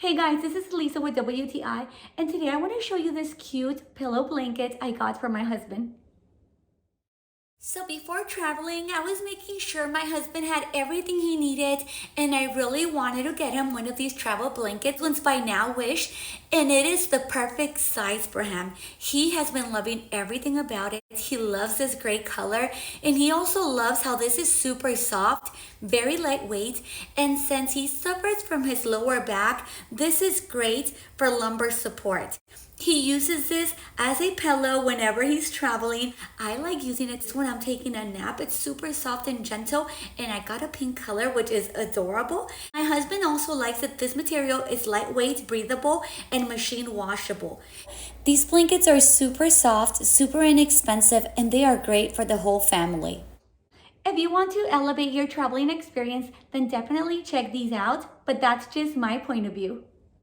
Hey guys, this is Lisa with WTI, and today I want to show you this cute pillow blanket I got for my husband. So before traveling, I was making sure my husband had everything he needed, and I really wanted to get him one of these travel blankets ones by NOWWISH, and it is the perfect size for him. He has been loving everything about it. He loves this gray color, and he also loves how this is super soft, very lightweight, and since he suffers from his lower back, this is great for lumbar support. He uses this as a pillow whenever he's traveling. I like using it when I'm taking a nap. It's super soft and gentle, and I got a pink color, which is adorable. My husband also likes that this material is lightweight, breathable, and machine washable. These blankets are super soft, super inexpensive, and they are great for the whole family. If you want to elevate your traveling experience, then definitely check these out, but that's just my point of view.